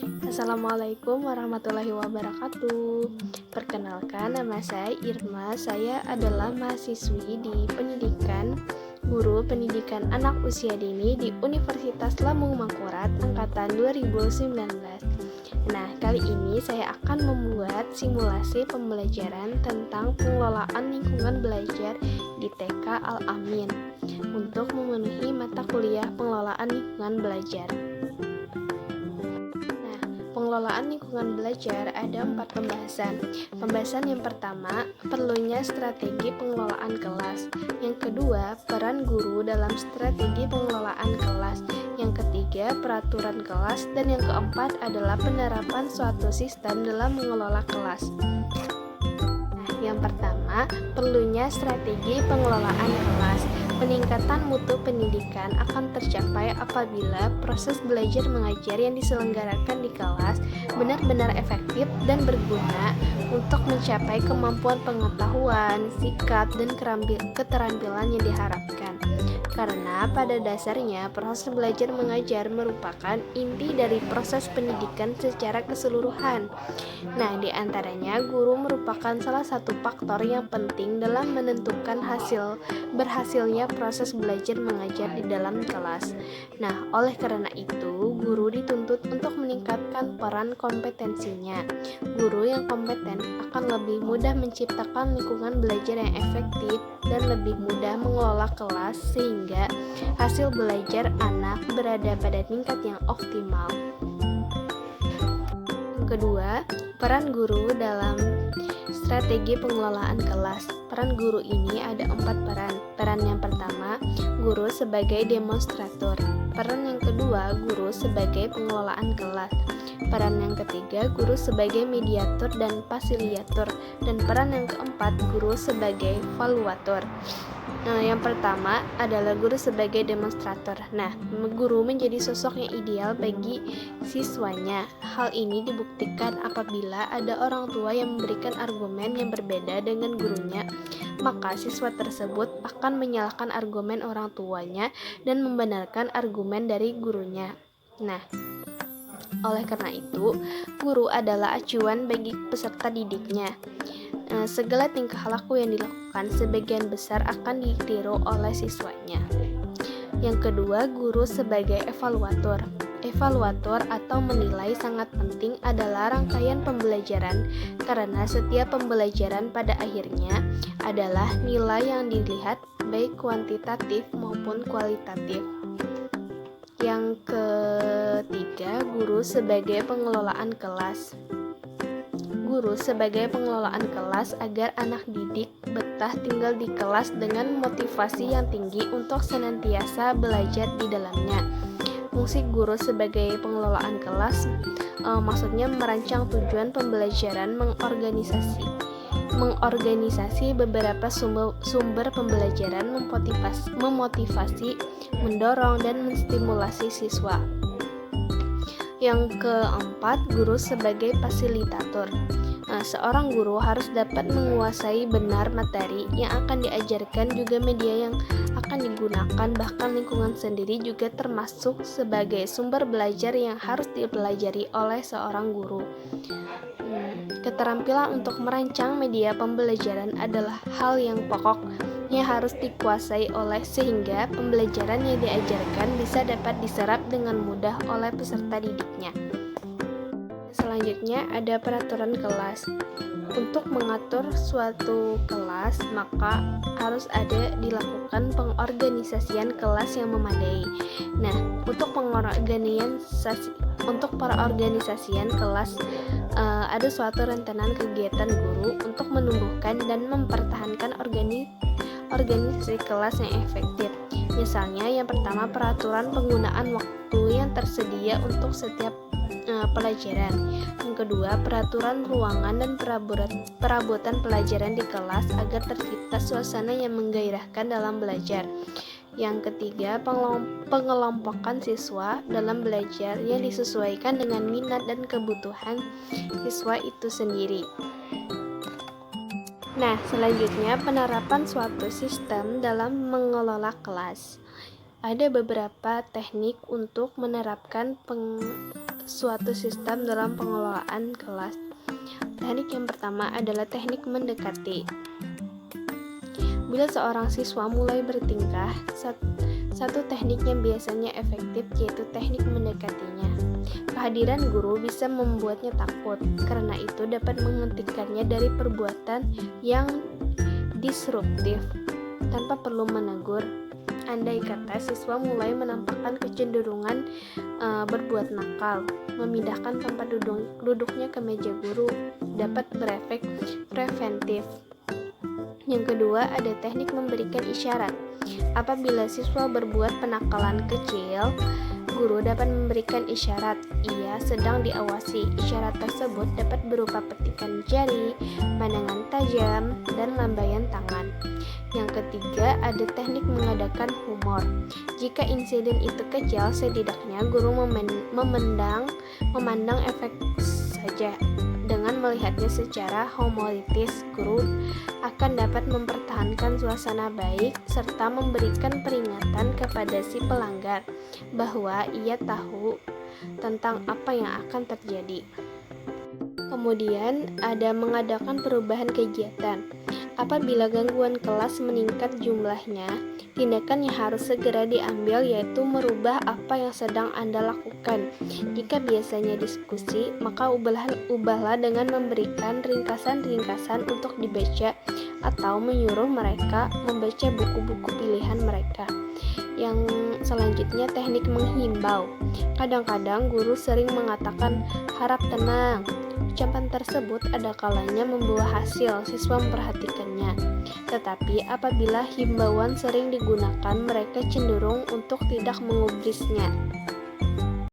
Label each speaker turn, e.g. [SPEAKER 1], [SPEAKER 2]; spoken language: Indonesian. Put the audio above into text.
[SPEAKER 1] Assalamualaikum warahmatullahi wabarakatuh. Perkenalkan, nama saya Irma. Saya adalah mahasiswi di Guru Pendidikan Anak Usia Dini di Universitas Lambung Mangkurat angkatan 2019. Nah, kali ini saya akan membuat simulasi pembelajaran tentang pengelolaan lingkungan belajar di TK Al-Amin untuk memenuhi mata kuliah pengelolaan lingkungan belajar. Pengelolaan lingkungan belajar ada 4 pembahasan. Pembahasan yang pertama, perlunya strategi pengelolaan kelas. Yang kedua, peran guru dalam strategi pengelolaan kelas. Yang ketiga, peraturan kelas. Dan yang keempat adalah penerapan suatu sistem dalam mengelola kelas. Yang pertama, perlunya strategi pengelolaan kelas. Peningkatan mutu pendidikan akan tercapai apabila proses belajar mengajar yang diselenggarakan di kelas benar-benar efektif dan berguna untuk mencapai kemampuan pengetahuan, sikap, dan keterampilan yang diharapkan. Karena pada dasarnya proses belajar mengajar merupakan inti dari proses pendidikan secara keseluruhan. Nah, di antaranya guru merupakan salah satu faktor yang penting dalam menentukan berhasilnya proses belajar mengajar di dalam kelas. Nah, oleh karena itu, guru dituntut untuk meningkatkan peran kompetensinya. Guru yang kompeten akan lebih mudah menciptakan lingkungan belajar yang efektif dan lebih mudah mengelola kelas sehingga hasil belajar anak berada pada tingkat yang optimal. Yang kedua, peran guru dalam strategi pengelolaan kelas. Peran guru ini ada 4 peran. Peran yang pertama, guru sebagai demonstrator. Peran yang kedua, guru sebagai pengelolaan kelas. Peran yang ketiga, guru sebagai mediator dan fasilitator. Dan peran yang keempat, guru sebagai evaluator. Yang pertama adalah guru sebagai demonstrator. Nah, guru menjadi sosok yang ideal bagi siswanya. Hal ini dibuktikan apabila ada orang tua yang memberikan argumen yang berbeda dengan gurunya, maka siswa tersebut akan menyalahkan argumen orang tuanya dan membenarkan argumen dari gurunya. Nah, oleh karena itu, guru adalah acuan bagi peserta didiknya. Segala tingkah laku yang dilakukan sebagian besar akan ditiru oleh siswanya. Yang kedua, guru sebagai evaluator. Evaluator atau menilai sangat penting adalah rangkaian pembelajaran karena setiap pembelajaran pada akhirnya adalah nilai yang dilihat baik kuantitatif maupun kualitatif. Yang ketiga, guru sebagai pengelolaan kelas. Guru sebagai pengelolaan kelas agar anak didik betah tinggal di kelas dengan motivasi yang tinggi untuk senantiasa belajar di dalamnya. Fungsi guru sebagai pengelolaan kelas maksudnya merancang tujuan pembelajaran, mengorganisasi beberapa sumber pembelajaran, memotivasi, mendorong, dan menstimulasi siswa. Yang keempat, guru sebagai fasilitator. Seorang guru harus dapat menguasai benar materi yang akan diajarkan, juga media yang akan digunakan, bahkan lingkungan sendiri juga termasuk sebagai sumber belajar yang harus dipelajari oleh seorang guru. Keterampilan untuk merancang media pembelajaran adalah hal yang pokok yang harus dikuasai sehingga pembelajaran yang diajarkan bisa dapat diserap dengan mudah oleh peserta didiknya. Selanjutnya ada peraturan kelas. Untuk mengatur suatu kelas, maka harus dilakukan pengorganisasian kelas yang memadai. Nah, untuk pengorganisasian kelas ada suatu rentetan kegiatan guru untuk menumbuhkan dan mempertahankan organisasi kelas yang efektif. Misalnya, yang pertama, peraturan penggunaan waktu yang tersedia untuk setiap pelajaran. Yang kedua, peraturan ruangan dan perabotan pelajaran di kelas agar tercipta suasana yang menggairahkan dalam belajar. Yang ketiga, pengelompokan siswa dalam belajar yang disesuaikan dengan minat dan kebutuhan siswa itu sendiri. Nah, selanjutnya penerapan suatu sistem dalam mengelola kelas. Ada beberapa teknik untuk menerapkan suatu sistem dalam pengelolaan kelas. Teknik yang pertama adalah teknik mendekati. Bila seorang siswa mulai bertingkah, satu teknik yang biasanya efektif yaitu teknik mendekatinya. Kehadiran guru bisa membuatnya takut, karena itu dapat menghentikannya dari perbuatan yang disruptif tanpa perlu menegur. Andai kata siswa mulai menampakkan kecenderungan berbuat nakal, memindahkan tempat duduknya ke meja guru dapat berefek preventif. Yang kedua, ada teknik memberikan isyarat. Apabila siswa berbuat penakalan kecil, guru dapat memberikan isyarat ia sedang diawasi. Isyarat tersebut dapat berupa petikan jari, pandangan tajam, dan lambaian tangan. Yang ketiga, ada teknik mengadakan humor. Jika insiden itu kecil, setidaknya guru memandang efek saja. Dengan melihatnya secara humoristis, guru akan dapat mempertahankan suasana baik serta memberikan peringatan kepada si pelanggar bahwa ia tahu tentang apa yang akan terjadi. Kemudian ada mengadakan perubahan kegiatan. Apabila gangguan kelas meningkat jumlahnya, tindakan yang harus segera diambil yaitu merubah apa yang sedang Anda lakukan. Jika biasanya diskusi, maka ubahlah dengan memberikan ringkasan-ringkasan untuk dibaca atau menyuruh mereka membaca buku-buku pilihan mereka. Yang selanjutnya, teknik menghimbau. Kadang-kadang guru sering mengatakan harap tenang. Ucapan tersebut ada kalanya membawa hasil, siswa memperhatikannya. Tetapi apabila himbauan sering digunakan, mereka cenderung untuk tidak mengubrisnya.